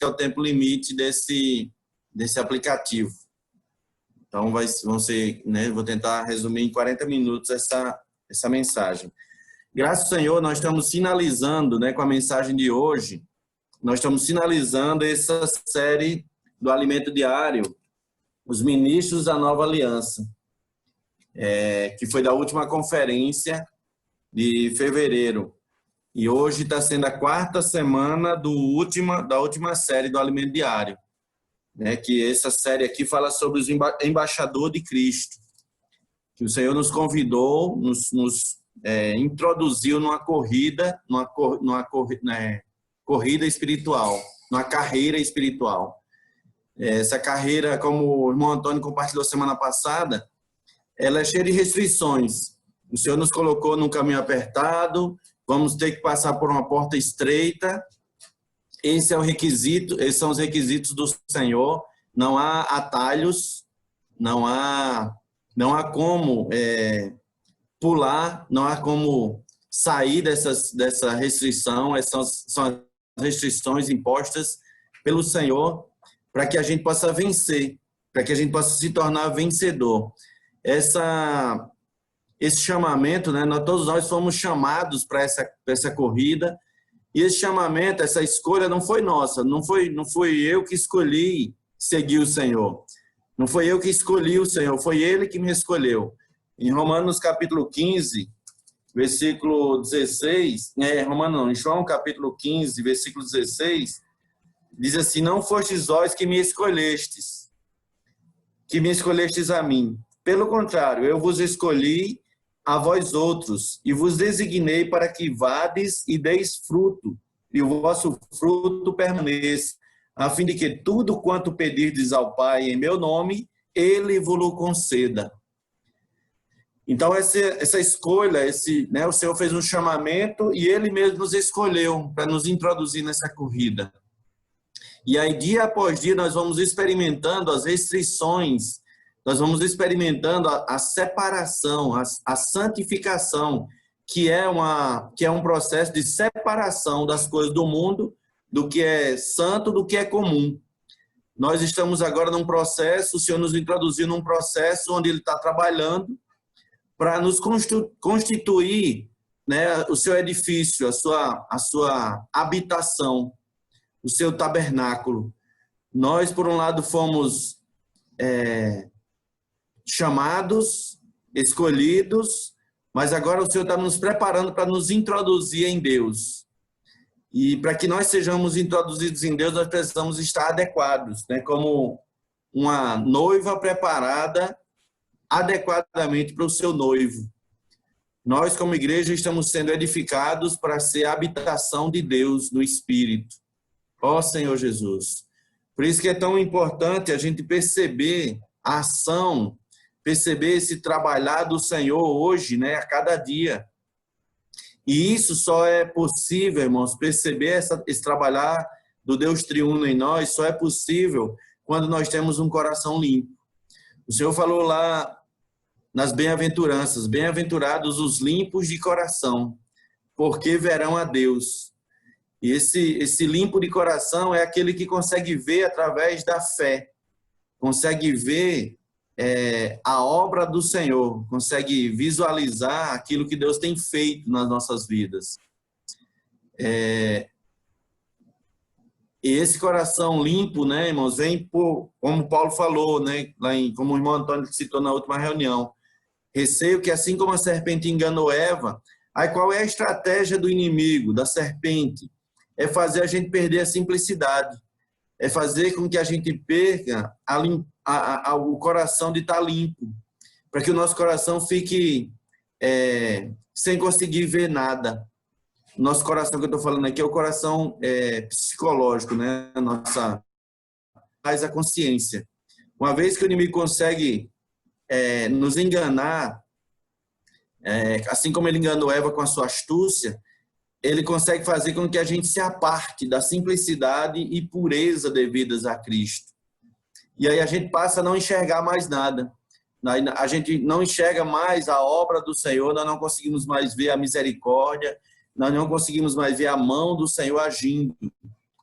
é o tempo limite desse aplicativo. Então, vão ser, né, vou tentar resumir em 40 minutos essa mensagem. Graças ao Senhor, nós estamos finalizando, né, com a mensagem de hoje, nós estamos finalizando essa série do Alimento Diário, os ministros da Nova Aliança, que foi da última conferência de fevereiro. E hoje está sendo a 4ª semana da última série do Alimento Diário, né? Que essa série aqui fala sobre os embaixadores de Cristo, que o Senhor nos convidou, nos introduziu numa corrida espiritual, numa carreira espiritual. Essa carreira, como o irmão Antônio compartilhou semana passada, ela é cheia de restrições. O Senhor nos colocou num caminho apertado, vamos ter que passar por uma porta estreita. Esses são os requisitos do Senhor. Não há atalhos, não há como pular, não há como sair dessa restrição. Essas são as restrições impostas pelo Senhor para que a gente possa vencer, para que a gente possa se tornar vencedor. Esse chamamento, né, todos nós fomos chamados para essa corrida, e esse chamamento, essa escolha não foi nossa, não foi eu que escolhi seguir o Senhor, não foi eu que escolhi o Senhor, foi Ele que me escolheu. Em Romanos capítulo 15, versículo 16, em João capítulo 15, versículo 16, diz assim: não fostes vós que me escolhestes a mim. Pelo contrário, eu vos escolhi a vós outros, e vos designei para que vades e deis fruto, e o vosso fruto permaneça, a fim de que tudo quanto pedirdes ao Pai em meu nome, Ele vos conceda. Então, essa escolha, o Senhor fez um chamamento e Ele mesmo nos escolheu para nos introduzir nessa corrida. E aí, dia após dia, nós vamos experimentando as restrições, nós vamos experimentando a separação, a santificação, que é um processo de separação das coisas do mundo, do que é santo, do que é comum. Nós estamos agora num processo, o Senhor nos introduziu num processo onde Ele está trabalhando para nos constituir, né, o seu edifício, a sua habitação, o seu tabernáculo. Nós, por um lado, fomos chamados, escolhidos, mas agora o Senhor está nos preparando para nos introduzir em Deus. E para que nós sejamos introduzidos em Deus, nós precisamos estar adequados, né? Como uma noiva preparada adequadamente para o seu noivo. Nós, como igreja, estamos sendo edificados para ser a habitação de Deus no Espírito. Ó Senhor Jesus. Por isso que é tão importante a gente perceber a ação, perceber esse trabalhar do Senhor hoje, né, a cada dia. E isso só é possível, irmãos, perceber esse trabalhar do Deus triuno em nós, só é possível quando nós temos um coração limpo. O Senhor falou lá nas bem-aventuranças: bem-aventurados os limpos de coração, porque verão a Deus. E esse limpo de coração é aquele que consegue ver através da fé, consegue ver a obra do Senhor, consegue visualizar aquilo que Deus tem feito nas nossas vidas. E esse coração limpo, né, irmãos, vem por, como Paulo falou, né, como o irmão Antônio citou na última reunião, receio que assim como a serpente enganou Eva, aí qual é a estratégia do inimigo, da serpente? É fazer a gente perder a simplicidade, é fazer com que a gente perca o coração de estar limpo, para que o nosso coração fique sem conseguir ver nada. O nosso coração que eu estou falando aqui é o coração psicológico, né? Faz a consciência. Uma vez que o inimigo consegue nos enganar, assim como ele enganou Eva com a sua astúcia, ele consegue fazer com que a gente se aparte da simplicidade e pureza devidas a Cristo. E aí a gente passa a não enxergar mais nada. A gente não enxerga mais a obra do Senhor, nós não conseguimos mais ver a misericórdia, nós não conseguimos mais ver a mão do Senhor agindo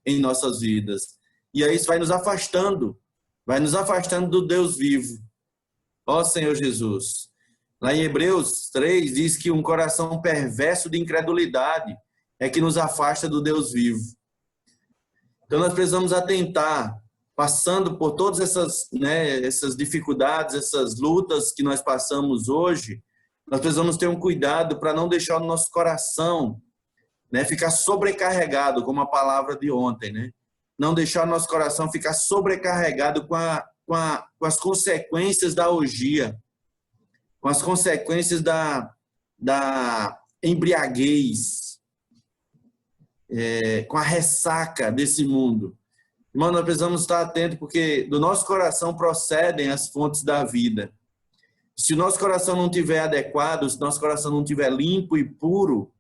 em nossas vidas. E aí isso vai nos afastando do Deus vivo. Ó Senhor Jesus. Lá em Hebreus 3 diz que um coração perverso de incredulidade é que nos afasta do Deus vivo. Então nós precisamos atentar, passando por todas essas, né, essas dificuldades, essas lutas que nós passamos hoje, nós precisamos ter um cuidado para não deixar o nosso coração, né, ficar sobrecarregado, como a palavra de ontem, né? Não deixar o nosso coração ficar sobrecarregado com as consequências da orgia, com as consequências da embriaguez, com a ressaca desse mundo. Irmão, nós precisamos estar atentos, porque do nosso coração procedem as fontes da vida. Se o nosso coração não estiver adequado, se o nosso coração não estiver limpo e puro,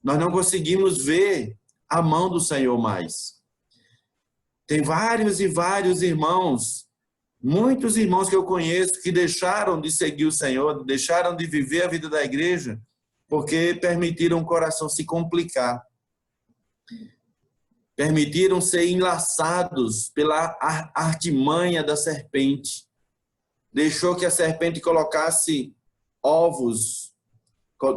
nós não conseguimos ver a mão do Senhor mais. Tem vários e vários irmãos, muitos irmãos que eu conheço, que deixaram de seguir o Senhor, deixaram de viver a vida da igreja, porque permitiram o coração se complicar. Permitiram ser enlaçados pela artimanha da serpente. Deixou que a serpente colocasse ovos,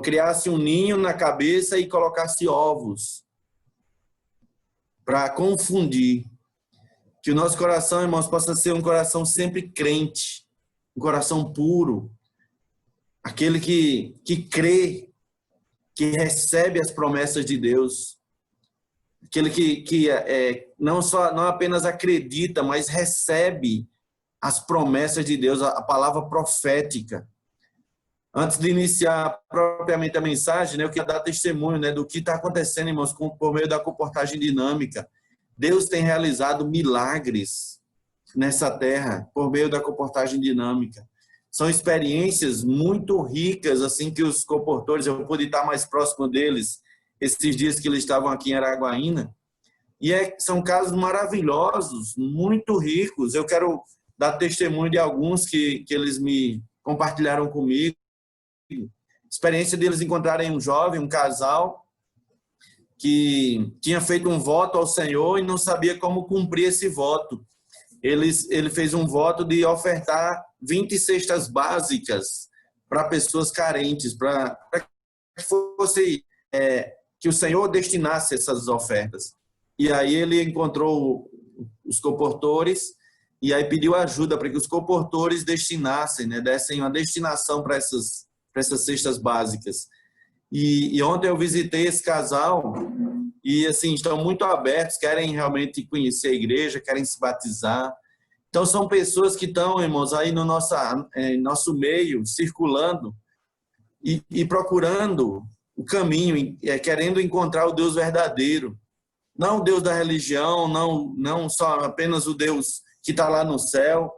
criasse um ninho na cabeça e colocasse ovos para confundir. Que o nosso coração, irmãos, possa ser um coração sempre crente, um coração puro, aquele que crê, que recebe as promessas de Deus, aquele que não apenas acredita, mas recebe as promessas de Deus, a palavra profética. Antes de iniciar propriamente a mensagem, né, eu queria dar testemunho, né, do que está acontecendo, irmãos, por meio da comportagem dinâmica. Deus tem realizado milagres nessa terra por meio da comportagem dinâmica. São experiências muito ricas, assim, que os comportores, eu pude estar mais próximo deles esses dias que eles estavam aqui em Araguaína, e são casos maravilhosos, muito ricos. Eu quero dar testemunho de alguns que eles me compartilharam comigo. Experiência deles encontrarem um jovem, um casal, que tinha feito um voto ao Senhor e não sabia como cumprir esse voto. Ele fez um voto de ofertar 20 cestas básicas para pessoas carentes, para que fosse que o Senhor destinasse essas ofertas. E aí ele encontrou os comportores e aí pediu ajuda para que os comportores destinassem, né, dessem uma destinação para essas cestas básicas. E ontem eu visitei esse casal e, assim, estão muito abertos, querem realmente conhecer a igreja, querem se batizar. Então, são pessoas que estão, irmãos, aí no nosso meio, circulando e procurando o caminho, querendo encontrar o Deus verdadeiro. Não o Deus da religião, não só apenas o Deus que está lá no céu,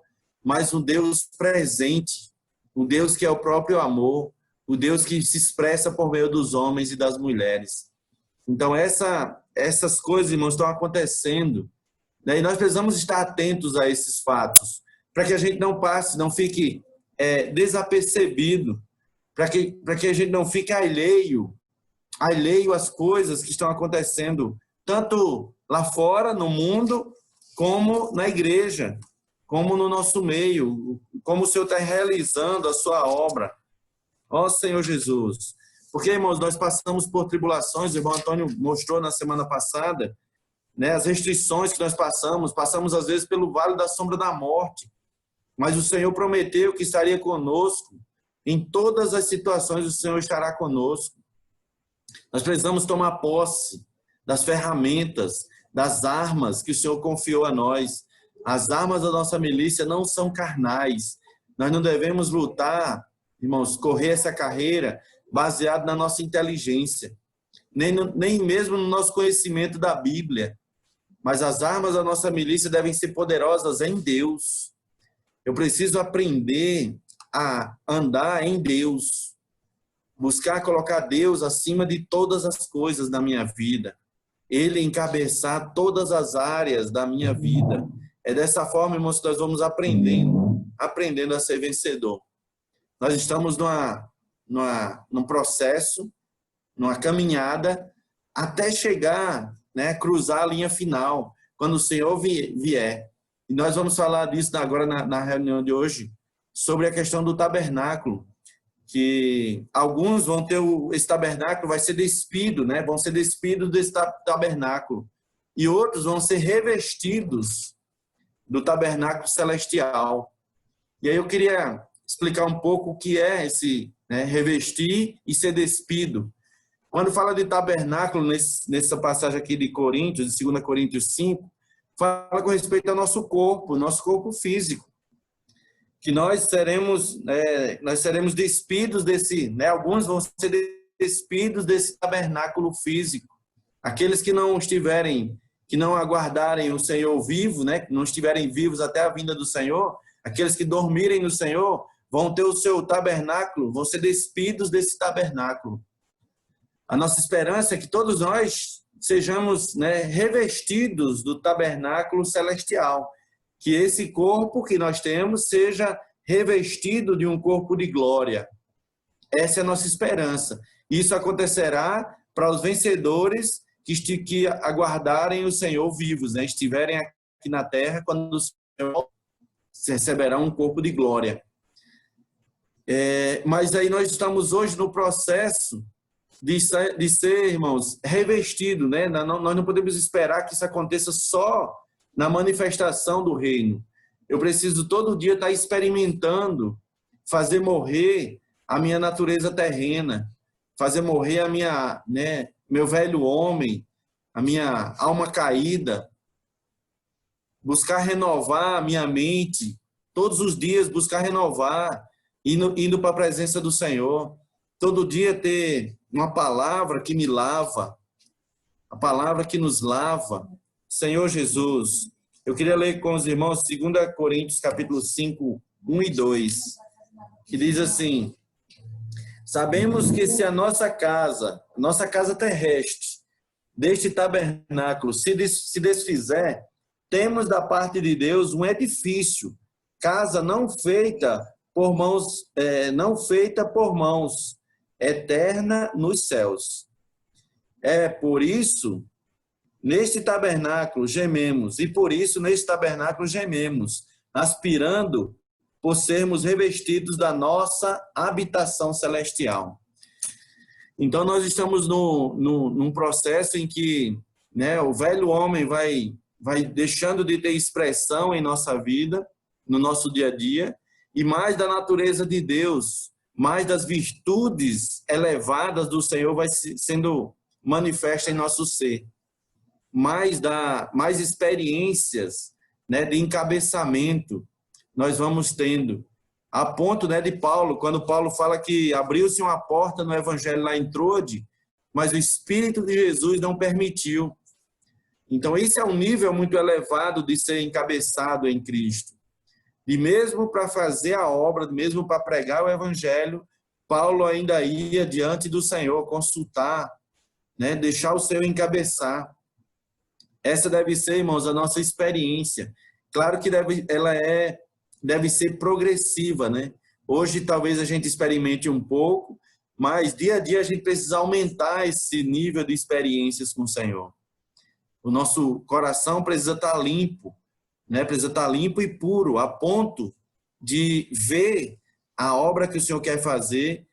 mas o Deus presente, o Deus que é o próprio amor, o Deus que se expressa por meio dos homens e das mulheres. Então, essas coisas, irmãos, estão acontecendo, né? E nós precisamos estar atentos a esses fatos, para que a gente não passe, não fique desapercebido, para que a gente não fique alheio às coisas que estão acontecendo, tanto lá fora, no mundo, como na igreja, como no nosso meio, como o Senhor está realizando a sua obra. Ó Senhor Jesus. Porque, irmãos, nós passamos por tribulações, o irmão Antônio mostrou na semana passada, né, as restrições que nós passamos às vezes pelo vale da sombra da morte, mas o Senhor prometeu que estaria conosco, em todas as situações o Senhor estará conosco. Nós precisamos tomar posse das ferramentas, das armas que o Senhor confiou a nós. As armas da nossa milícia não são carnais. Nós não devemos lutar, irmãos, correr essa carreira baseado na nossa inteligência, nem mesmo no nosso conhecimento da Bíblia. Mas as armas da nossa milícia devem ser poderosas em Deus. Eu preciso aprender a andar em Deus, buscar colocar Deus acima de todas as coisas da minha vida. Ele encabeçar todas as áreas da minha vida. É dessa forma, irmãos, que nós vamos aprendendo a ser vencedor. Nós estamos num processo, numa caminhada, até chegar, né, cruzar a linha final. quando o Senhor vier. E nós vamos falar disso agora na reunião de hoje, sobre a questão do tabernáculo, que alguns vão ter esse tabernáculo, vai ser despido, né? Vão ser despidos desse tabernáculo. E outros vão ser revestidos do tabernáculo celestial. E aí eu queria explicar um pouco o que é esse, né, revestir e ser despido. Quando fala de tabernáculo, nessa passagem aqui de Coríntios, de 2 Coríntios 5, fala com respeito ao nosso corpo físico, que nós seremos despidos desse, né, alguns vão ser despidos desse tabernáculo físico. Aqueles que não estiverem, que não aguardarem o Senhor vivo, né, que não estiverem vivos até a vinda do Senhor, aqueles que dormirem no Senhor, vão ter o seu tabernáculo, vão ser despidos desse tabernáculo. A nossa esperança é que todos nós sejamos, né, revestidos do tabernáculo celestial, que esse corpo que nós temos seja revestido de um corpo de glória. Essa é a nossa esperança. Isso acontecerá para os vencedores que aguardarem o Senhor vivos, né, estiverem aqui na terra, quando o Senhor receberá um corpo de glória. Mas aí nós estamos hoje no processo de ser, irmãos, revestido, né? Nós não podemos esperar que isso aconteça só na manifestação do reino. Eu preciso todo dia estar experimentando, fazer morrer a minha natureza terrena, fazer morrer a minha, né, meu velho homem, a minha alma caída, buscar renovar a minha mente, todos os dias buscar renovar, indo para a presença do Senhor, todo dia ter uma palavra que me lava, a palavra que nos lava. Senhor Jesus, eu queria ler com os irmãos 2 Coríntios capítulo 5, 1 e 2, que diz assim: sabemos que se a nossa casa terrestre, deste tabernáculo, se desfizer, temos da parte de Deus um edifício, casa não feita por mãos, eterna nos céus. Por isso, neste tabernáculo gememos, aspirando por sermos revestidos da nossa habitação celestial. Então, nós estamos num processo em que, né, o velho homem vai deixando de ter expressão em nossa vida, no nosso dia a dia, e mais da natureza de Deus, mais das virtudes elevadas do Senhor vai sendo manifesta em nosso ser. Mais experiências, né, de encabeçamento nós vamos tendo. A ponto, né, de Paulo, quando Paulo fala que abriu-se uma porta no evangelho lá em Trode, mas o Espírito de Jesus não permitiu. Então, esse é um nível muito elevado de ser encabeçado em Cristo. E mesmo para fazer a obra, mesmo para pregar o evangelho, Paulo ainda ia diante do Senhor consultar, né, deixar o Senhor encabeçar. Essa deve ser, irmãos, a nossa experiência. Claro que deve ser progressiva, né? Hoje talvez a gente experimente um pouco, mas dia a dia a gente precisa aumentar esse nível de experiências com o Senhor. O nosso coração precisa estar limpo, né? Precisa estar limpo e puro, a ponto de ver a obra que o Senhor quer fazer.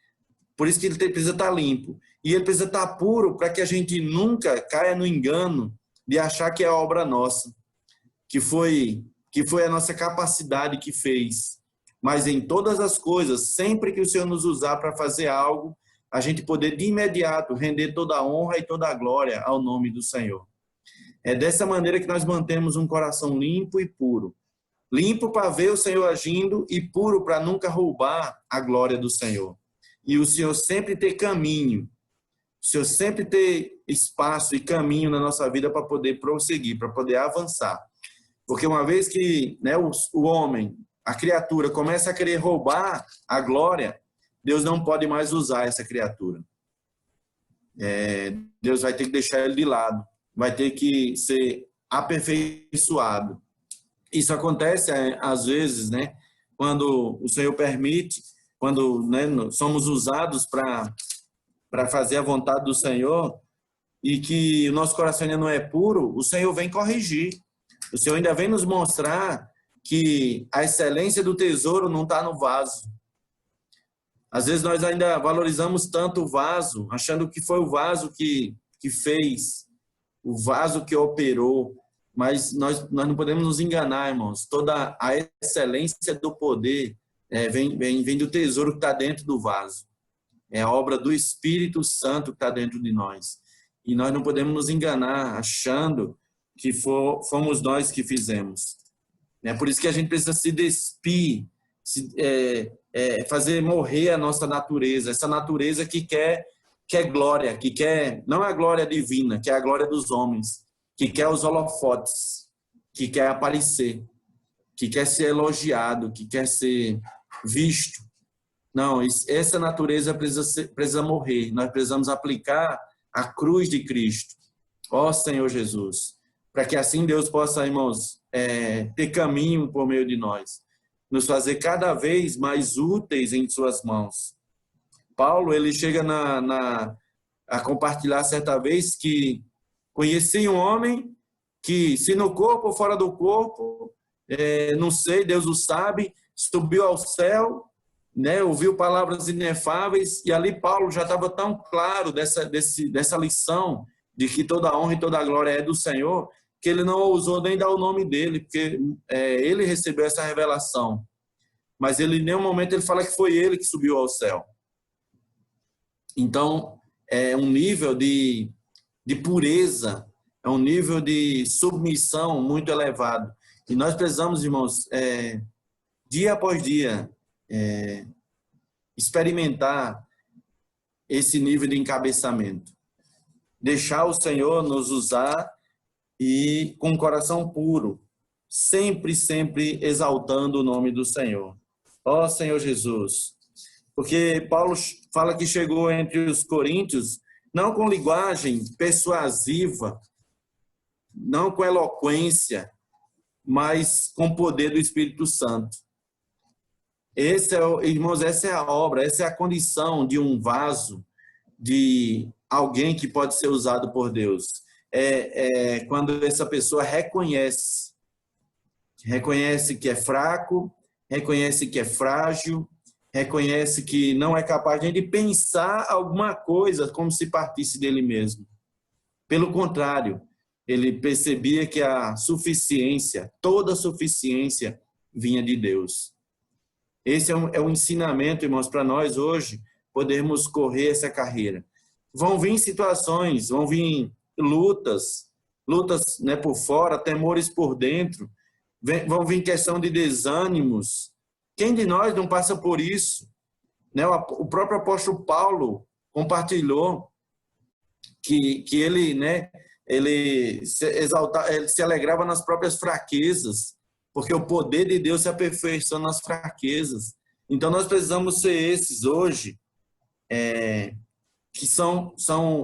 Por isso que ele precisa estar limpo. E ele precisa estar puro para que a gente nunca caia no engano de achar que é obra nossa, que foi a nossa capacidade que fez. Mas em todas as coisas, sempre que o Senhor nos usar para fazer algo, a gente poder de imediato render toda a honra e toda a glória ao nome do Senhor. É dessa maneira que nós mantemos um coração limpo e puro. Limpo para ver o Senhor agindo e puro para nunca roubar a glória do Senhor. E o Senhor sempre ter caminho, o Senhor sempre ter espaço e caminho na nossa vida para poder prosseguir, para poder avançar. Porque uma vez que, né, o homem, a criatura, começa a querer roubar a glória, Deus não pode mais usar essa criatura. Deus vai ter que deixar ele de lado, vai ter que ser aperfeiçoado. Isso acontece, às vezes, né, quando o Senhor permite, quando, né, somos usados para fazer a vontade do Senhor e que o nosso coração ainda não é puro, o Senhor vem corrigir. O Senhor ainda vem nos mostrar que a excelência do tesouro não está no vaso. Às vezes nós ainda valorizamos tanto o vaso, achando que foi o vaso que fez, o vaso que operou, mas nós não podemos nos enganar, irmãos. Toda a excelência do poder vem do tesouro que está dentro do vaso. É a obra do Espírito Santo que está dentro de nós. E nós não podemos nos enganar achando que fomos nós que fizemos. É por isso que a gente precisa se despir, fazer morrer a nossa natureza, essa natureza que quer glória, que quer, não a glória divina, que é a glória dos homens, que quer os holofotes, que quer aparecer, que quer ser elogiado, que quer ser visto. Não, essa natureza precisa morrer. Nós precisamos aplicar a cruz de Cristo. Ó Senhor Jesus, para que assim Deus possa, irmãos, ter caminho por meio de nós, nos fazer cada vez mais úteis em suas mãos. Paulo, ele chega a compartilhar certa vez que conheci um homem que, se no corpo ou fora do corpo, não sei, Deus o sabe, subiu ao céu, né, ouviu palavras inefáveis, e ali Paulo já estava tão claro dessa lição de que toda a honra e toda a glória é do Senhor, que ele não ousou nem dar o nome dele, porque ele recebeu essa revelação. Mas ele, em nenhum momento, ele fala que foi ele que subiu ao céu. Então, é um nível de pureza, é um nível de submissão muito elevado. E nós precisamos, irmãos, dia após dia, experimentar esse nível de encabeçamento. Deixar o Senhor nos usar e com um coração puro, sempre, sempre exaltando o nome do Senhor. Ó Senhor Jesus, porque Paulo fala que chegou entre os coríntios não com linguagem persuasiva, não com eloquência, mas com o poder do Espírito Santo. Irmãos, essa é a obra, essa é a condição de um vaso, de alguém que pode ser usado por Deus. Quando essa pessoa reconhece que é fraco, reconhece que é frágil, reconhece que não é capaz nem de pensar alguma coisa como se partisse dele mesmo. Pelo contrário, ele percebia que a suficiência, toda a suficiência, vinha de Deus. Esse é um ensinamento, irmãos, para nós hoje podermos correr essa carreira. Vão vir situações, vão vir lutas, né, por fora, temores por dentro, vão vir questão de desânimos. Quem de nós não passa por isso? Né? O próprio apóstolo Paulo compartilhou que ele, né, ele se alegrava nas próprias fraquezas, porque o poder de Deus se aperfeiçoa nas fraquezas. Então nós precisamos ser esses hoje, que são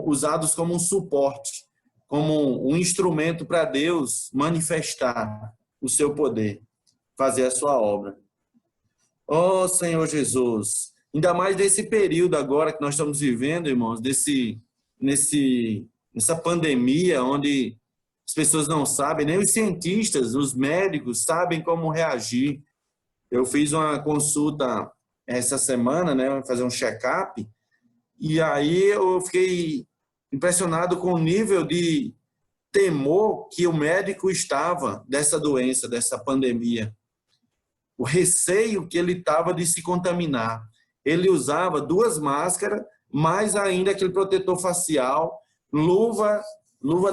usados como um suporte, como um instrumento para Deus manifestar o seu poder, fazer a sua obra. Ó Senhor Jesus, ainda mais nesse período agora que nós estamos vivendo, irmãos, nessa pandemia, onde as pessoas não sabem, nem os cientistas, os médicos sabem como reagir. Eu fiz uma consulta essa semana, né, fazer um check-up, e aí eu fiquei impressionado com o nível de temor que o médico estava dessa doença, dessa pandemia. O receio que ele estava de se contaminar. Ele usava 2 máscaras, mais ainda aquele protetor facial, luva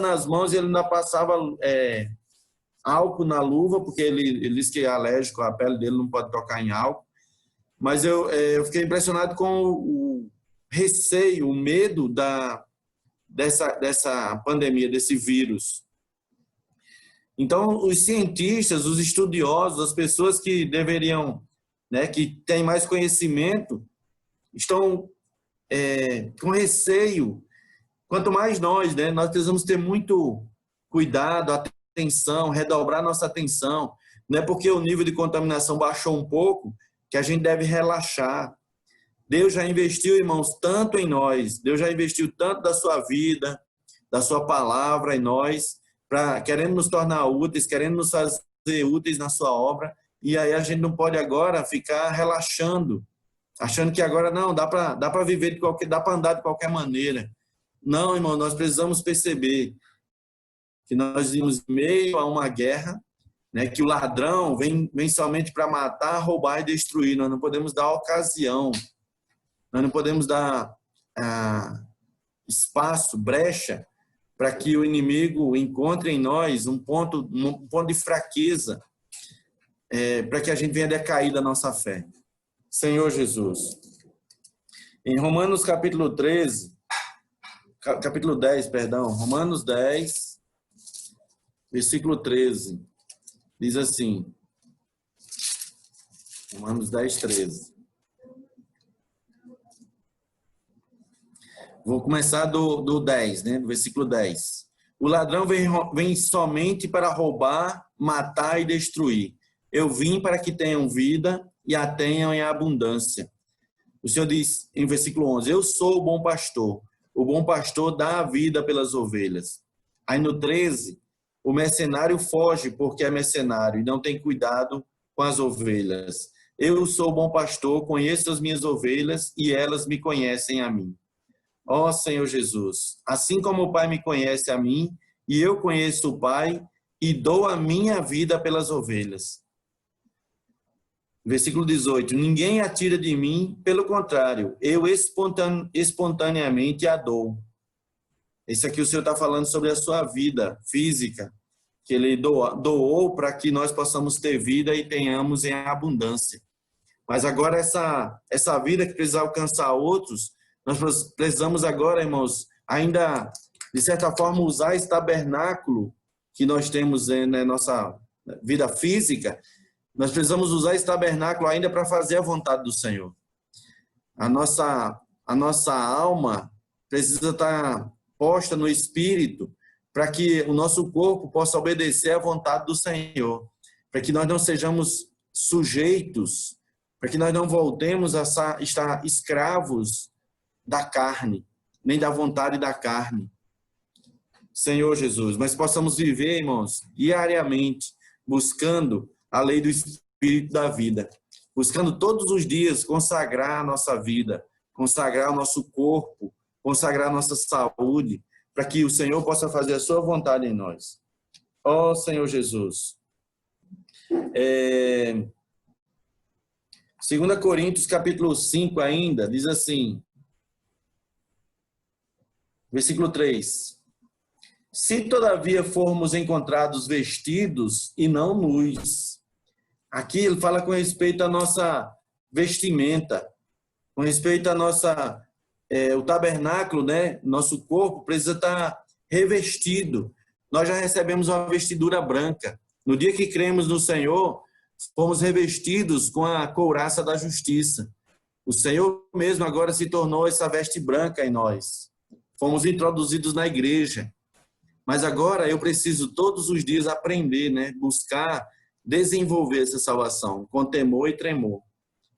nas mãos, e ele ainda passava álcool na luva, porque ele disse que é alérgico, a pele dele não pode tocar em álcool. Mas eu fiquei impressionado com o receio, o medo dessa pandemia, desse vírus. Então, os cientistas, os estudiosos, as pessoas que deveriam, né, que têm mais conhecimento, estão com receio. Quanto mais nós, né, nós precisamos ter muito cuidado, atenção, redobrar nossa atenção. Não é porque o nível de contaminação baixou um pouco que a gente deve relaxar. Deus já investiu, irmãos, tanto em nós. Deus já investiu tanto da sua vida, da sua palavra em nós, querendo nos tornar úteis, querendo nos fazer úteis na sua obra, e aí a gente não pode agora ficar relaxando, achando que agora não, dá para viver de qualquer, dá para andar de qualquer maneira. Não, irmão, nós precisamos perceber que nós vivemos em meio a uma guerra, né, que o ladrão vem somente para matar, roubar e destruir. Nós não podemos dar ocasião, nós não podemos dar espaço, brecha, para que o inimigo encontre em nós um ponto de fraqueza, para que a gente venha decair da nossa fé. Senhor Jesus. Em Romanos capítulo 10, Romanos 10, versículo 13, diz assim, Romanos 10, 13. Vou começar do 10, né? Do versículo 10. O ladrão vem somente para roubar, matar e destruir. Eu vim para que tenham vida e a tenham em abundância. O Senhor diz em versículo 11, eu sou o bom pastor. O bom pastor dá a vida pelas ovelhas. Aí no 13, o mercenário foge porque é mercenário e não tem cuidado com as ovelhas. Eu sou o bom pastor, conheço as minhas ovelhas e elas me conhecem a mim. Ó Senhor Jesus, assim como o Pai me conhece a mim, e eu conheço o Pai, e dou a minha vida pelas ovelhas. Versículo 18, ninguém a tira de mim, pelo contrário, eu espontaneamente a dou. Esse aqui o Senhor está falando sobre a sua vida física, que Ele doou para que nós possamos ter vida e tenhamos em abundância. Mas agora essa vida que precisa alcançar outros, nós precisamos agora, irmãos, ainda, de certa forma, usar esse tabernáculo que nós temos na nossa vida física. Nós precisamos usar esse tabernáculo ainda para fazer a vontade do Senhor. A nossa alma precisa estar posta no Espírito para que o nosso corpo possa obedecer à vontade do Senhor. Para que nós não sejamos sujeitos, para que nós não voltemos a estar escravos da carne, nem da vontade da carne. Senhor Jesus, mas possamos viver, irmãos, diariamente, buscando a lei do Espírito da vida, buscando todos os dias consagrar a nossa vida, consagrar o nosso corpo, consagrar a nossa saúde, para que o Senhor possa fazer a sua vontade em nós. Ó Senhor Jesus. 2 Coríntios capítulo 5 ainda, diz assim, versículo 3. Se todavia formos encontrados vestidos e não nus. Aqui ele fala com respeito à nossa vestimenta, com respeito à nossa, o tabernáculo, né? Nosso corpo precisa estar revestido. Nós já recebemos uma vestidura branca. No dia que cremos no Senhor, fomos revestidos com a couraça da justiça. O Senhor mesmo agora se tornou essa veste branca em nós. Fomos introduzidos na igreja. Mas agora eu preciso todos os dias aprender, né? Buscar desenvolver essa salvação com temor e tremor.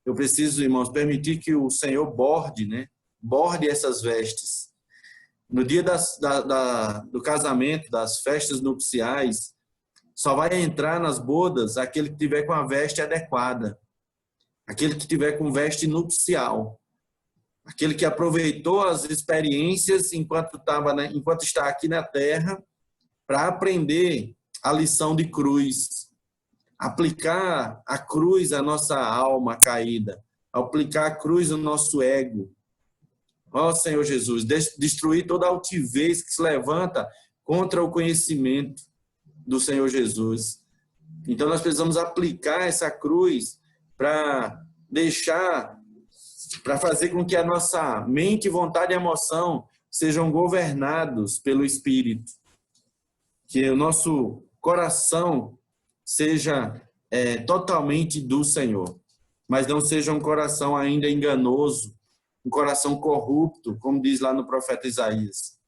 Eu preciso, irmãos, permitir que o Senhor borde, né? Borde essas vestes. No dia do casamento, das festas nupciais, só vai entrar nas bodas aquele que tiver com a veste adequada. Aquele que tiver com veste nupcial. Aquele que aproveitou as experiências enquanto está aqui na terra para aprender a lição de cruz. Aplicar a cruz à nossa alma caída. Aplicar a cruz no nosso ego. Ó Senhor Jesus, destruir toda a altivez que se levanta contra o conhecimento do Senhor Jesus. Então nós precisamos aplicar essa cruz para fazer com que a nossa mente, vontade e emoção sejam governados pelo Espírito. Que o nosso coração seja totalmente do Senhor, mas não seja um coração ainda enganoso, um coração corrupto, como diz lá no profeta Isaías.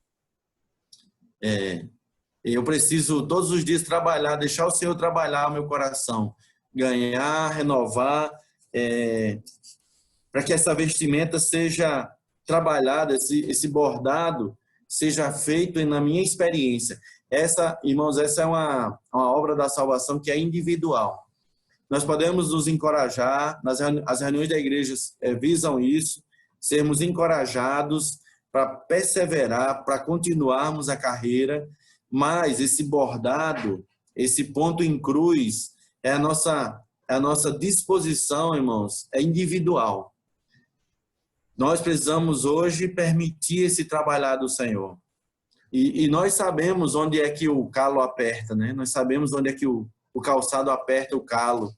Eu preciso todos os dias trabalhar, deixar o Senhor trabalhar o meu coração, ganhar, renovar, para que essa vestimenta seja trabalhada, esse bordado seja feito na minha experiência. Irmãos, essa é uma obra da salvação que é individual. Nós podemos nos encorajar, as reuniões da igreja visam isso, sermos encorajados para perseverar, para continuarmos a carreira, mas esse bordado, esse ponto em cruz, é a nossa disposição, irmãos, é individual. Nós precisamos hoje permitir esse trabalhar do Senhor. E nós sabemos onde é que o calo aperta, né? Nós sabemos onde é que o calçado aperta o calo.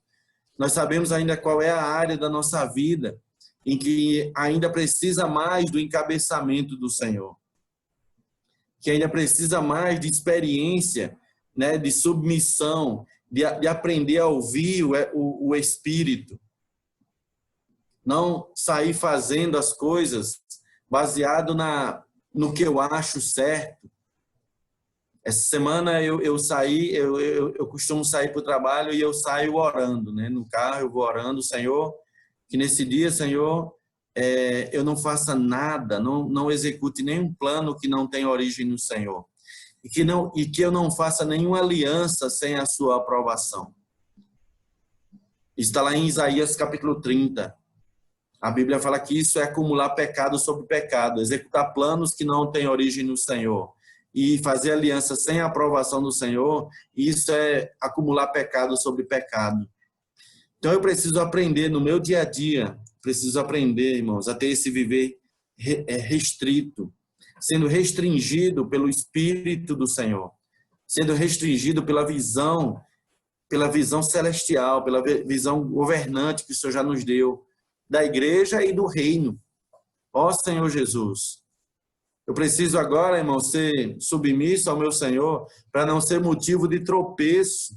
Nós sabemos ainda qual é a área da nossa vida em que ainda precisa mais do encabeçamento do Senhor. Que ainda precisa mais de experiência, né? De submissão, de aprender a ouvir o Espírito. Não sair fazendo as coisas baseado no que eu acho certo. Essa semana eu saí, eu costumo sair para o trabalho e eu saio orando, né? No carro eu vou orando, Senhor, que nesse dia, Senhor, eu não faça nada, não execute nenhum plano que não tenha origem no Senhor. E que eu não faça nenhuma aliança sem a sua aprovação. Está lá em Isaías capítulo 30. A Bíblia fala que isso é acumular pecado sobre pecado, executar planos que não têm origem no Senhor e fazer aliança sem a aprovação do Senhor, isso é acumular pecado sobre pecado. Então eu preciso aprender no meu dia a dia, preciso aprender, irmãos, a ter esse viver restrito, sendo restringido pelo Espírito do Senhor, sendo restringido pela visão celestial, pela visão governante que o Senhor já nos deu, da igreja e do reino. Ó Senhor Jesus, eu preciso agora, irmão, ser submisso ao meu Senhor para não ser motivo de tropeço,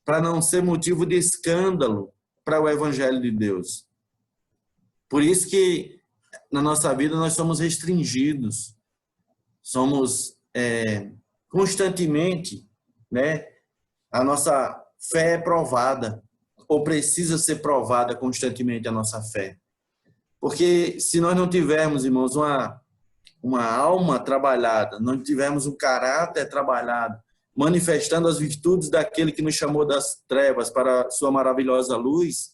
para não ser motivo de escândalo para o Evangelho de Deus. Por isso que na nossa vida nós somos restringidos, somos constantemente, né? A nossa fé é provada, ou precisa ser provada constantemente a nossa fé. Porque se nós não tivermos, irmãos, uma alma trabalhada, não tivermos um caráter trabalhado, manifestando as virtudes daquele que nos chamou das trevas para a sua maravilhosa luz,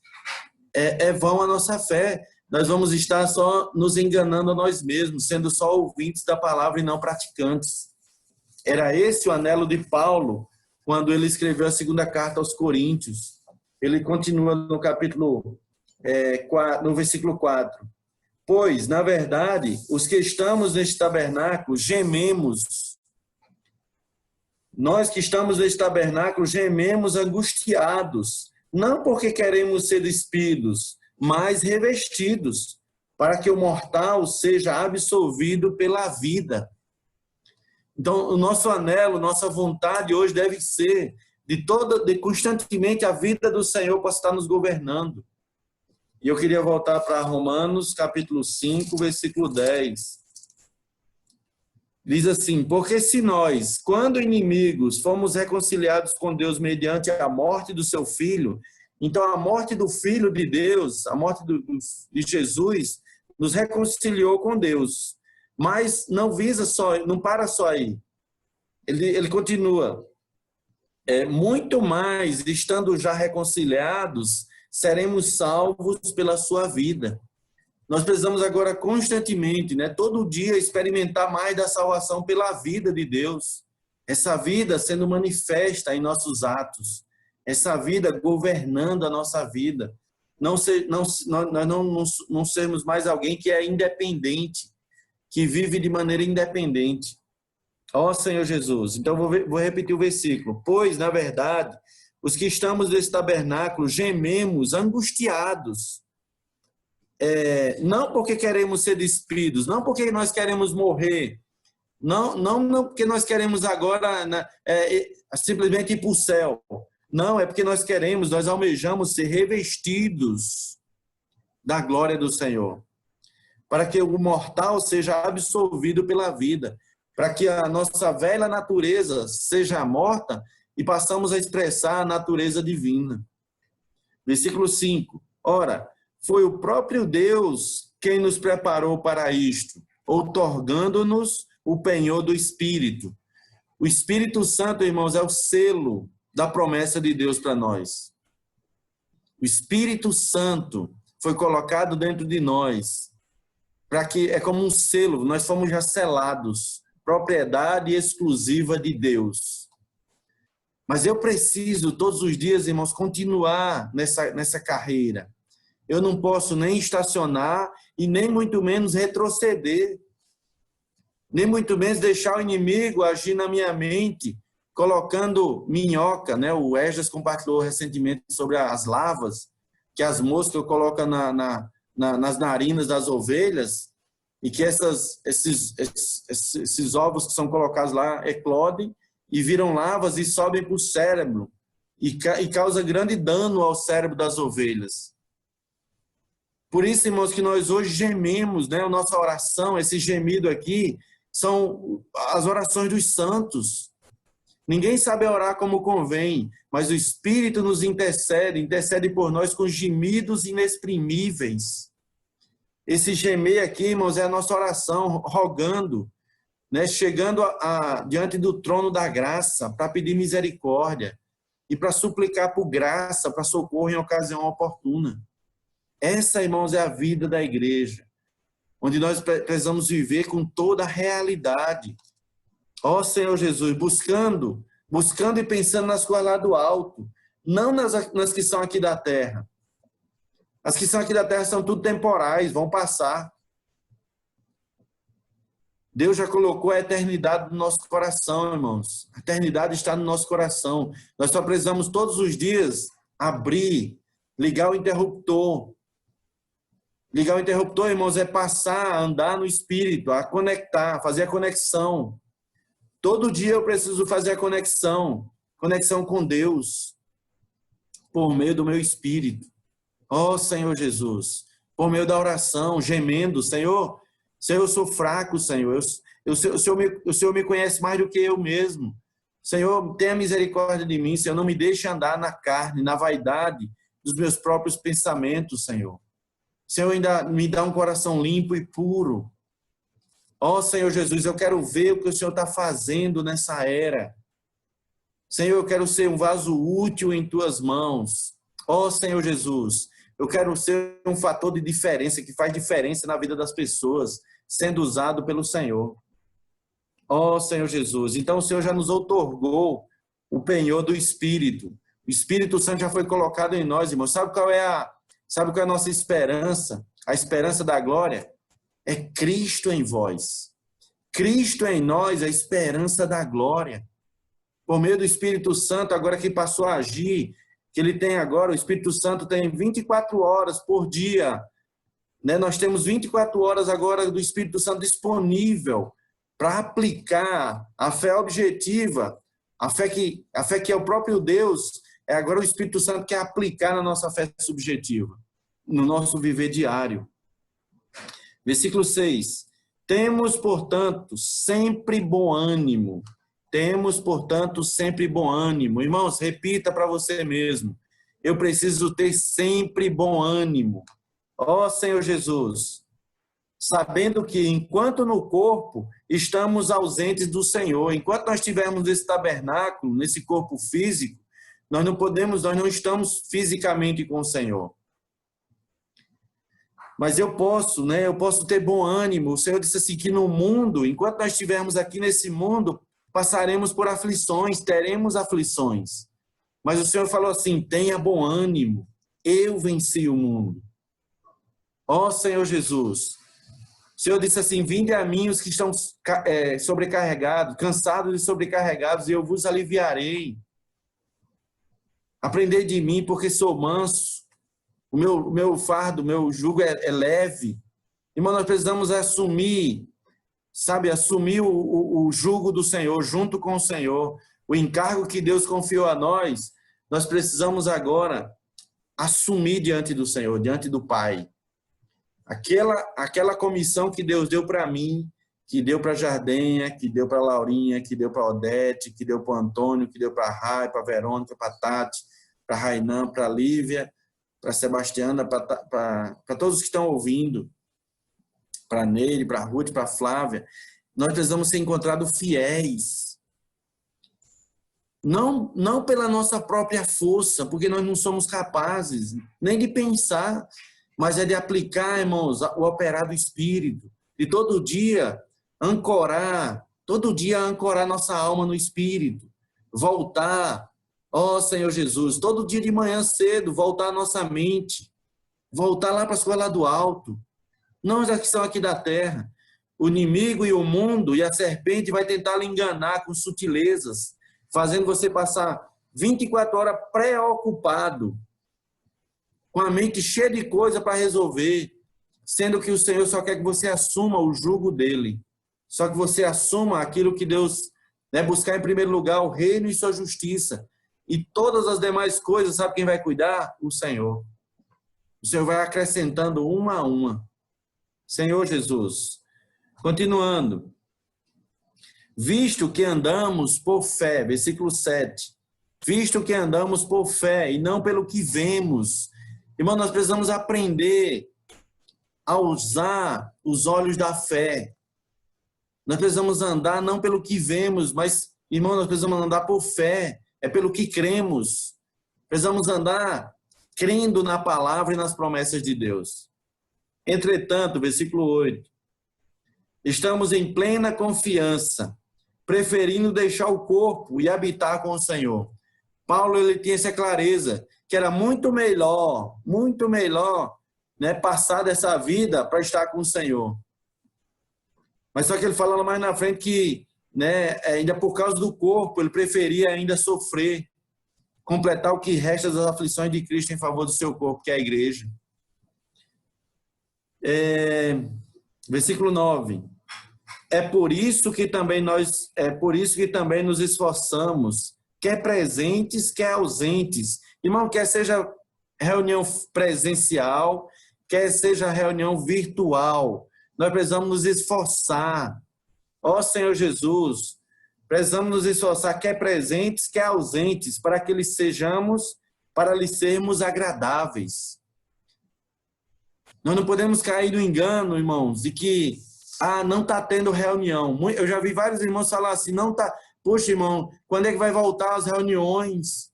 é vão a nossa fé. Nós vamos estar só nos enganando a nós mesmos, sendo só ouvintes da palavra e não praticantes. Era esse o anelo de Paulo, quando ele escreveu a segunda carta aos Coríntios. Ele continua no capítulo 4, no versículo 4. Pois, na verdade, os que estamos neste tabernáculo gememos. Nós que estamos neste tabernáculo gememos angustiados, não porque queremos ser despidos, mas revestidos, para que o mortal seja absolvido pela vida. Então, o nosso anelo, nossa vontade hoje deve ser de constantemente a vida do Senhor possa estar nos governando. E eu queria voltar para Romanos, capítulo 5, versículo 10. Diz assim: porque se nós, quando inimigos, fomos reconciliados com Deus mediante a morte do seu Filho, então a morte do Filho de Deus, a morte de Jesus, nos reconciliou com Deus. Mas não visa só, não para só aí. Ele continua. Muito mais, estando já reconciliados, seremos salvos pela sua vida. Nós precisamos agora constantemente, né, todo dia, experimentar mais da salvação pela vida de Deus. Essa vida sendo manifesta em nossos atos. Essa vida governando a nossa vida. Nós não sermos mais alguém que é independente, que vive de maneira independente. Ó Senhor Jesus. Então vou repetir o versículo. Pois, na verdade, os que estamos nesse tabernáculo gememos angustiados. Não porque queremos ser despidos, não porque nós queremos morrer, não porque nós queremos agora simplesmente ir para o céu. Não, é porque nós almejamos ser revestidos da glória do Senhor. Para que o mortal seja absolvido pela vida. Para que a nossa velha natureza seja morta e passamos a expressar a natureza divina. Versículo 5. Ora, foi o próprio Deus quem nos preparou para isto, outorgando-nos o penhor do Espírito. O Espírito Santo, irmãos, é o selo da promessa de Deus para nós. O Espírito Santo foi colocado dentro de nós, para que é como um selo, nós fomos já selados, propriedade exclusiva de Deus. Mas eu preciso, todos os dias, irmãos, continuar nessa carreira. Eu não posso nem estacionar e nem muito menos retroceder. Nem muito menos deixar o inimigo agir na minha mente, colocando minhoca, né? O Esdras compartilhou recentemente sobre as larvas, que as moscas colocam nas narinas das ovelhas, e que esses ovos que são colocados lá eclodem e viram larvas e sobem para o cérebro, e causa grande dano ao cérebro das ovelhas. Por isso, irmãos, que nós hoje gememos, né? A nossa oração, esse gemido aqui, são as orações dos santos. Ninguém sabe orar como convém, mas o Espírito nos intercede por nós com gemidos inexprimíveis. Esse gemer aqui, irmãos, é a nossa oração, rogando, né? Chegando diante do trono da graça, para pedir misericórdia e para suplicar por graça, para socorro em ocasião oportuna. Essa, irmãos, é a vida da igreja, onde nós precisamos viver com toda a realidade. Ó Senhor Jesus, buscando e pensando nas coisas lá do alto, não nas que são aqui da terra. As que são aqui da terra são tudo temporais, vão passar. Deus já colocou a eternidade no nosso coração, irmãos. A eternidade está no nosso coração. Nós só precisamos todos os dias abrir, ligar o interruptor. Ligar o interruptor, irmãos, é passar a andar no Espírito, a conectar, fazer a conexão. Todo dia eu preciso fazer a conexão com Deus, por meio do meu Espírito. Ó Senhor Jesus, por meio da oração, gemendo, Senhor, eu sou fraco, Senhor, o Senhor me conhece mais do que eu mesmo. Senhor, tenha misericórdia de mim, Senhor, não me deixe andar na carne, na vaidade dos meus próprios pensamentos, Senhor. Senhor, ainda me dá um coração limpo e puro. Ó Senhor Jesus, eu quero ver o que o Senhor está fazendo nessa era. Senhor, eu quero ser um vaso útil em tuas mãos. Ó Senhor Jesus, eu quero ser um fator de diferença, que faz diferença na vida das pessoas, sendo usado pelo Senhor. Ó Senhor Jesus, então o Senhor já nos outorgou o penhor do Espírito. O Espírito Santo já foi colocado em nós, irmãos. Sabe qual é a nossa esperança? A esperança da glória? É Cristo em vós. Cristo em nós, a esperança da glória. Por meio do Espírito Santo, agora que passou a agir, que ele tem agora, o Espírito Santo tem 24 horas por dia. Né? Nós temos 24 horas agora do Espírito Santo disponível para aplicar a fé objetiva, a fé que é o próprio Deus, é agora o Espírito Santo que quer aplicar na nossa fé subjetiva, no nosso viver diário. Versículo 6. Temos, portanto, sempre bom ânimo. Temos, portanto, sempre bom ânimo. Irmãos, repita para você mesmo. Eu preciso ter sempre bom ânimo. Ó Senhor Jesus, sabendo que enquanto no corpo estamos ausentes do Senhor, enquanto nós estivermos nesse tabernáculo, nesse corpo físico, nós não estamos fisicamente com o Senhor. Mas eu posso ter bom ânimo. O Senhor disse assim, que no mundo, enquanto nós estivermos aqui nesse mundo, passaremos por aflições, teremos aflições. Mas o Senhor falou assim, tenha bom ânimo, eu venci o mundo. Ó Senhor Jesus, o Senhor disse assim, vinde a mim os que estão sobrecarregados, cansados e sobrecarregados, e eu vos aliviarei. Aprendei de mim, porque sou manso. O meu fardo, o meu jugo é leve. Irmão, nós precisamos assumir o jugo do Senhor, junto com o Senhor. O encargo que Deus confiou a nós, nós precisamos agora assumir diante do Senhor, diante do Pai. Aquela comissão que Deus deu para mim, que deu para a Jardenha, que deu para a Laurinha, que deu para a Odete, que deu para o Antônio, que deu para a Rai, para a Verônica, para a Tati, para a Rainan, para a Lívia, para a Sebastiana, para todos que estão ouvindo, para a Neire, para a Ruth, para a Flávia. Nós precisamos ser encontrados fiéis. Não pela nossa própria força, porque nós não somos capazes nem de pensar, mas é de aplicar, irmãos, o operar do Espírito. E todo dia ancorar nossa alma no Espírito. Voltar, ó Senhor Jesus, todo dia de manhã cedo, voltar a nossa mente. Voltar lá para as coisas lá do alto. Não as que são aqui da terra. O inimigo e o mundo e a serpente vai tentar lhe enganar com sutilezas, fazendo você passar 24 horas preocupado, com a mente cheia de coisa para resolver, sendo que o Senhor só quer que você assuma o jugo dele. Só que você assuma aquilo que Deus, né, buscar em primeiro lugar o reino e sua justiça. E todas as demais coisas, sabe quem vai cuidar? O Senhor. O Senhor vai acrescentando uma a uma. Senhor Jesus. Continuando. Visto que andamos por fé, versículo 7. Visto que andamos por fé e não pelo que vemos. Irmão, nós precisamos aprender a usar os olhos da fé. Nós precisamos andar não pelo que vemos, mas, irmão, nós precisamos andar por fé. É pelo que cremos. Precisamos andar crendo na palavra e nas promessas de Deus. Entretanto, versículo 8. Estamos em plena confiança, preferindo deixar o corpo e habitar com o Senhor. Paulo, ele tinha essa clareza, que era muito melhor, né, passar dessa vida para estar com o Senhor. Mas só que ele fala mais na frente que, né, ainda por causa do corpo, ele preferia ainda sofrer, completar o que resta das aflições de Cristo em favor do seu corpo, que é a igreja. Versículo 9. É por isso que também nos esforçamos, quer presentes, quer ausentes. Irmão, quer seja reunião presencial, quer seja reunião virtual, nós precisamos nos esforçar. Ó Senhor Jesus, precisamos nos esforçar, quer presentes, quer ausentes, para que lhes sermos agradáveis. Nós não podemos cair no engano, irmãos, de que não está tendo reunião. Eu já vi vários irmãos falar assim, não está. Poxa, irmão, quando é que vai voltar as reuniões?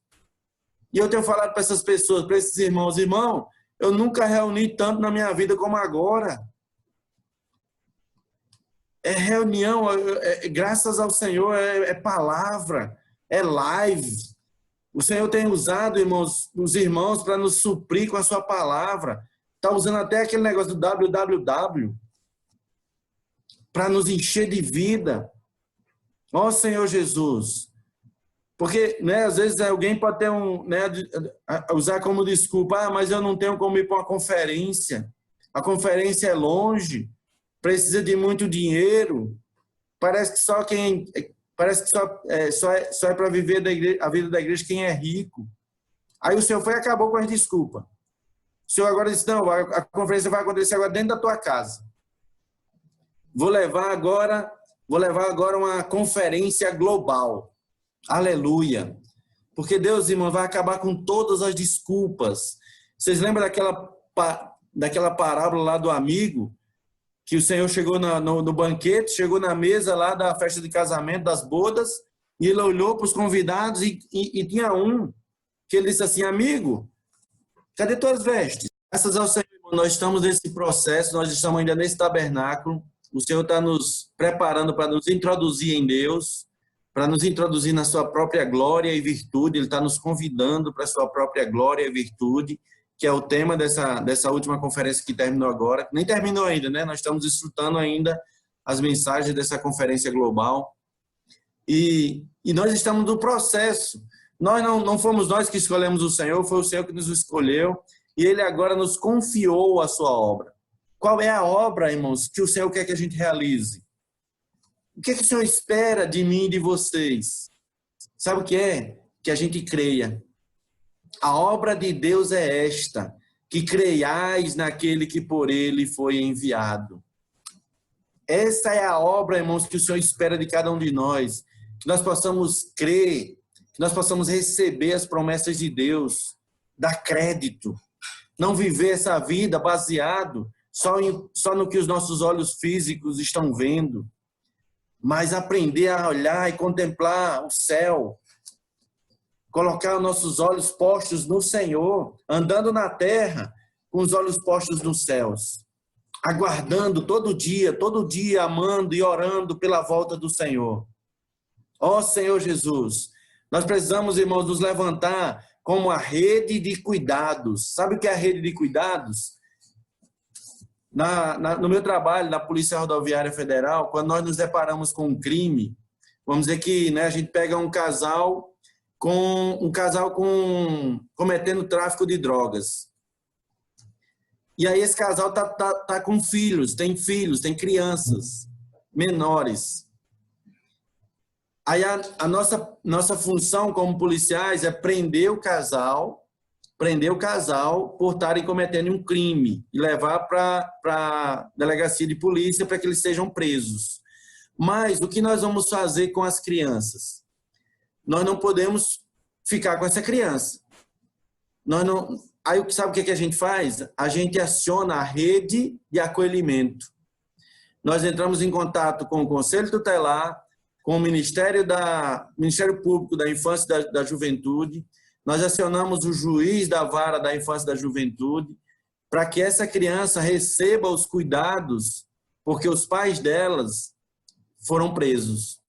E eu tenho falado para essas pessoas, para esses irmãos, irmão, eu nunca reuni tanto na minha vida como agora. É reunião, graças ao Senhor, é palavra, é live. O Senhor tem usado, irmãos, os irmãos para nos suprir com a sua palavra. Está usando até aquele negócio do www para nos encher de vida. Ó Senhor Jesus. Porque, né, às vezes alguém pode ter usar como desculpa, mas eu não tenho como ir para uma conferência. A conferência é longe, precisa de muito dinheiro. Parece que só é para viver a vida da igreja quem é rico. Aí o Senhor acabou com as desculpas. O Senhor agora disse, não, a conferência vai acontecer agora dentro da tua casa. Vou levar agora uma conferência global. Aleluia. Porque Deus, irmão, vai acabar com todas as desculpas. Vocês lembram daquela parábola lá do amigo? Que o Senhor chegou no banquete, chegou na mesa lá da festa de casamento, das bodas, e ele olhou para os convidados e tinha um que ele disse assim, amigo, cadê tuas vestes? Graças ao Senhor, irmão, nós estamos nesse processo, nós estamos ainda nesse tabernáculo. O Senhor está nos preparando para nos introduzir em Deus, para nos introduzir na sua própria glória e virtude. Ele está nos convidando para a sua própria glória e virtude, que é o tema dessa última conferência que terminou agora. Nem terminou ainda, né? Nós estamos desfrutando ainda as mensagens dessa conferência global. E nós estamos no processo. Não fomos nós que escolhemos o Senhor, foi o Senhor que nos escolheu. E Ele agora nos confiou a sua obra. Qual é a obra, irmãos, que o Senhor quer que a gente realize? O que o Senhor espera de mim e de vocês? Sabe o que é? Que a gente creia. A obra de Deus é esta, que creiais naquele que por Ele foi enviado. Essa é a obra, irmãos, que o Senhor espera de cada um de nós. Que nós possamos crer, que nós possamos receber as promessas de Deus, dar crédito. Não viver essa vida baseado só no que os nossos olhos físicos estão vendo, mas aprender a olhar e contemplar o céu, colocar os nossos olhos postos no Senhor, andando na terra com os olhos postos nos céus, aguardando todo dia, amando e orando pela volta do Senhor. Ó Senhor Jesus, nós precisamos, irmãos, nos levantar como a rede de cuidados. Sabe o que é a rede de cuidados? No meu trabalho, na Polícia Rodoviária Federal, quando nós nos deparamos com um crime, vamos dizer que, né, a gente pega um casal cometendo tráfico de drogas. E aí esse casal tá com filhos, tem crianças menores. Aí a nossa função como policiais é prender o casal por estarem cometendo um crime e levar para a delegacia de polícia para que eles sejam presos. Mas o que nós vamos fazer com as crianças? Nós não podemos ficar com essa criança. Aí sabe o que a gente faz? A gente aciona a rede de acolhimento. Nós entramos em contato com o Conselho Tutelar, com o Ministério Público da Infância e da Juventude. Nós acionamos o juiz da vara da infância e da juventude para que essa criança receba os cuidados, porque os pais delas foram presos.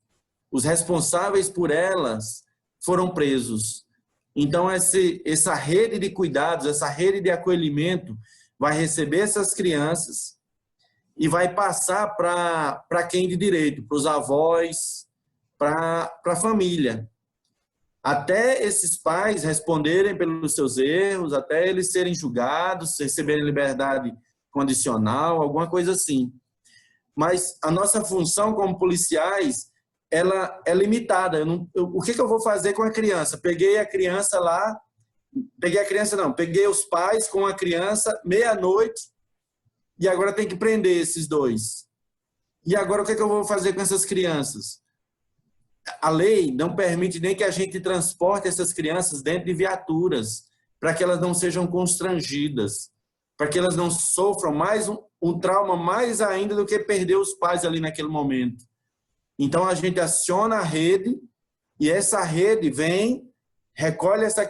Os responsáveis por elas foram presos. Então, essa rede de cuidados, essa rede de acolhimento vai receber essas crianças e vai passar para quem de direito, para os avós, para a família. Até esses pais responderem pelos seus erros, até eles serem julgados, receberem liberdade condicional, alguma coisa assim. Mas a nossa função como policiais, ela é limitada. O que eu vou fazer com a criança? Peguei os pais com a criança meia-noite e agora tem que prender esses dois. E agora o que eu vou fazer com essas crianças? A lei não permite nem que a gente transporte essas crianças dentro de viaturas, para que elas não sejam constrangidas, para que elas não sofram mais um trauma mais ainda do que perder os pais ali naquele momento. Então a gente aciona a rede e essa rede vem, recolhe essas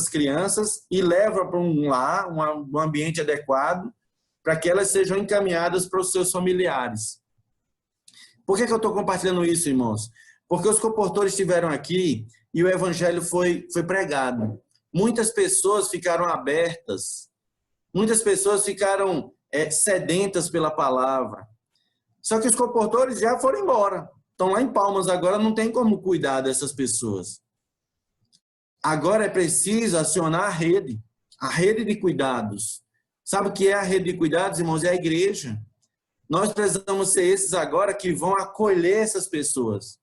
crianças e leva para um lar, um ambiente adequado, para que elas sejam encaminhadas para os seus familiares. Por que eu estou compartilhando isso, irmãos? Porque os comportores estiveram aqui e o evangelho foi pregado. Muitas pessoas ficaram abertas, muitas pessoas ficaram sedentas pela palavra. Só que os comportores já foram embora. Estão lá em Palmas agora, não tem como cuidar dessas pessoas. Agora é preciso acionar a rede de cuidados. Sabe o que é a rede de cuidados, irmãos? É a igreja. Nós precisamos ser esses agora que vão acolher essas pessoas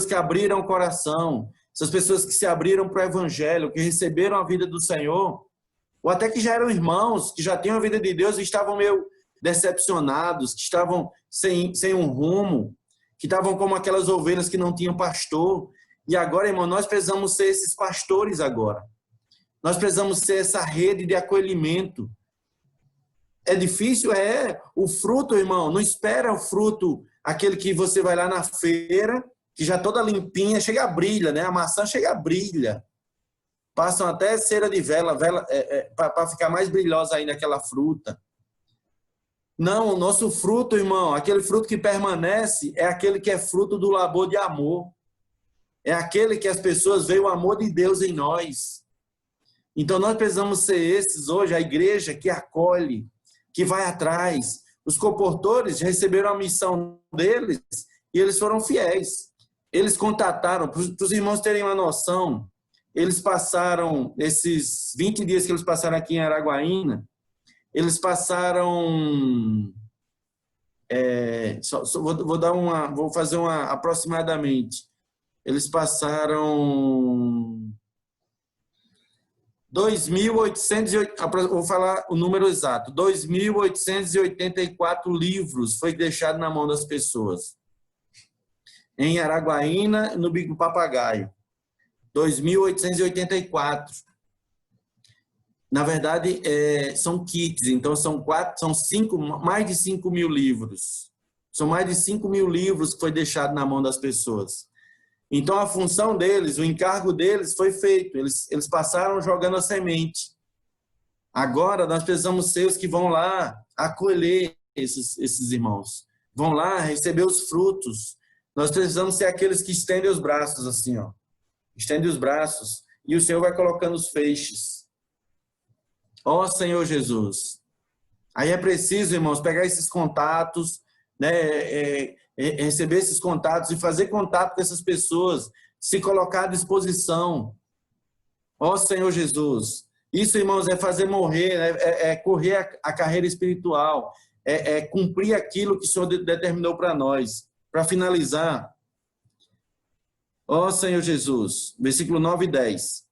que abriram o coração, essas pessoas que se abriram para o evangelho, que receberam a vida do Senhor, ou até que já eram irmãos, que já tinham a vida de Deus e estavam meio decepcionados, que estavam sem um rumo, que estavam como aquelas ovelhas que não tinham pastor. E agora, irmão, nós precisamos ser esses pastores agora. Nós precisamos ser essa rede de acolhimento. É difícil? O fruto, irmão, não espera o fruto, aquele que você vai lá na feira, que já toda limpinha, chega a brilha, né? A maçã chega a brilha. Passam até cera de vela para ficar mais brilhosa ainda aquela fruta. Não, o nosso fruto, irmão, aquele fruto que permanece, é aquele que é fruto do labor de amor. É aquele que as pessoas veem o amor de Deus em nós. Então nós precisamos ser esses hoje, a igreja que acolhe, que vai atrás. Os comportores receberam a missão deles e eles foram fiéis. Eles contataram, para os irmãos terem uma noção, eles passaram, esses 20 dias que eles passaram aqui em Araguaína, eles passaram, vou fazer uma aproximadamente, eles passaram 2.800, vou falar o número exato, 2.884 livros foi deixado na mão das pessoas. Em Araguaína, no Bico Papagaio. 2.884. Na verdade, são kits, então são mais de 5.000 livros. São mais de 5.000 livros que foi deixado na mão das pessoas. Então, a função deles, o encargo deles foi feito. Eles passaram jogando a semente. Agora, nós precisamos ser os que vão lá acolher esses irmãos. Vão lá receber os frutos. Nós precisamos ser aqueles que estendem os braços assim, ó. Estendem os braços. E o Senhor vai colocando os feixes. Ó Senhor Jesus. Aí é preciso, irmãos, pegar esses contatos, né, receber esses contatos e fazer contato com essas pessoas, se colocar à disposição. Ó Senhor Jesus. Isso, irmãos, é fazer morrer, é correr a carreira espiritual, é cumprir aquilo que o Senhor determinou para nós. Para finalizar, ó Senhor Jesus, versículo 9 e 10.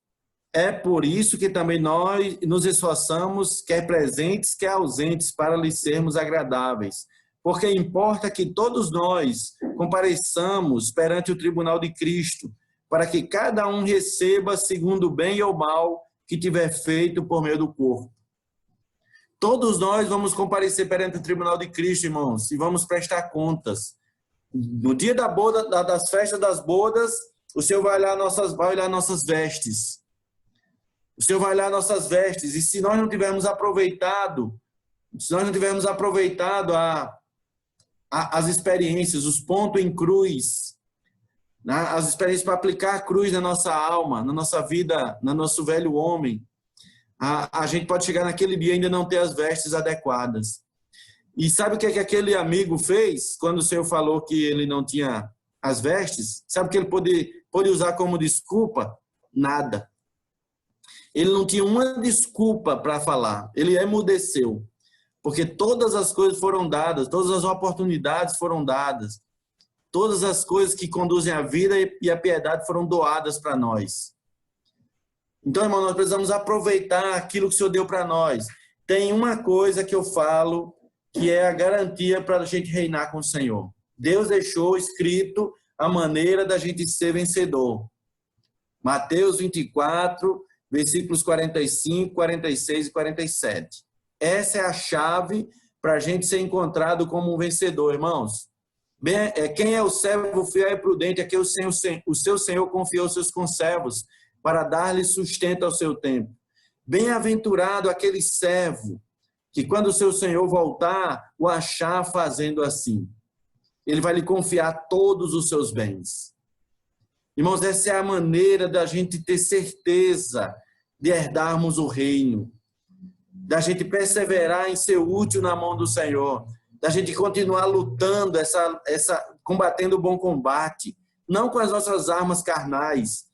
É por isso que também nós nos esforçamos, quer presentes, quer ausentes, para lhes sermos agradáveis. Porque importa que todos nós compareçamos perante o tribunal de Cristo, para que cada um receba segundo o bem ou mal que tiver feito por meio do corpo. Todos nós vamos comparecer perante o tribunal de Cristo, irmãos, e vamos prestar contas. No dia da boda, das festas das bodas, o Senhor vai olhar nossas vestes. O Senhor vai olhar nossas vestes, e se nós não tivermos aproveitado as experiências, os pontos em cruz, né? As experiências para aplicar a cruz na nossa alma, na nossa vida, no nosso velho homem, a gente pode chegar naquele dia e ainda não ter as vestes adequadas. E sabe o que aquele amigo fez quando o Senhor falou que ele não tinha as vestes? Sabe o que ele pôde usar como desculpa? Nada. Ele não tinha uma desculpa para falar. Ele emudeceu. Porque todas as coisas foram dadas, todas as oportunidades foram dadas. Todas as coisas que conduzem à vida e à piedade foram doadas para nós. Então, irmão, nós precisamos aproveitar aquilo que o Senhor deu para nós. Tem uma coisa que eu falo que é a garantia para a gente reinar com o Senhor. Deus deixou escrito a maneira da gente ser vencedor. Mateus 24, versículos 45, 46 e 47. Essa é a chave para a gente ser encontrado como um vencedor, irmãos. Quem é o servo fiel e prudente? É que o seu Senhor confiou seus conservos para dar-lhe sustento ao seu tempo. Bem-aventurado aquele servo que, quando o seu Senhor voltar, o achar fazendo assim. Ele vai lhe confiar todos os seus bens. Irmãos, essa é a maneira da gente ter certeza de herdarmos o reino, da gente perseverar em ser útil na mão do Senhor, da gente continuar lutando, combatendo o bom combate, não com as nossas armas carnais,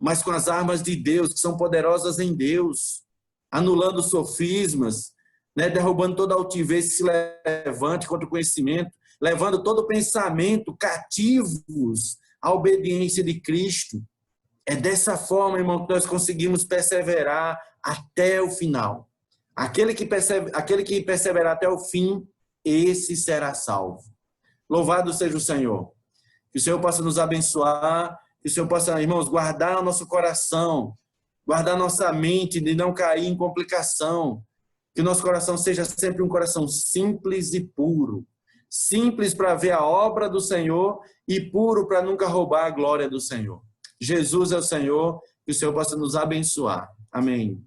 mas com as armas de Deus, que são poderosas em Deus, anulando sofismas, né, derrubando toda altivez que se levante contra o conhecimento, levando todo pensamento cativos à obediência de Cristo. É dessa forma, irmão, que nós conseguimos perseverar até o final. Aquele que perseverar até o fim, esse será salvo. Louvado seja o Senhor. Que o Senhor possa nos abençoar, que o Senhor possa, irmãos, guardar o nosso coração, guardar nossa mente de não cair em complicação. Que o nosso coração seja sempre um coração simples e puro. Simples para ver a obra do Senhor e puro para nunca roubar a glória do Senhor. Jesus é o Senhor, que o Senhor possa nos abençoar. Amém.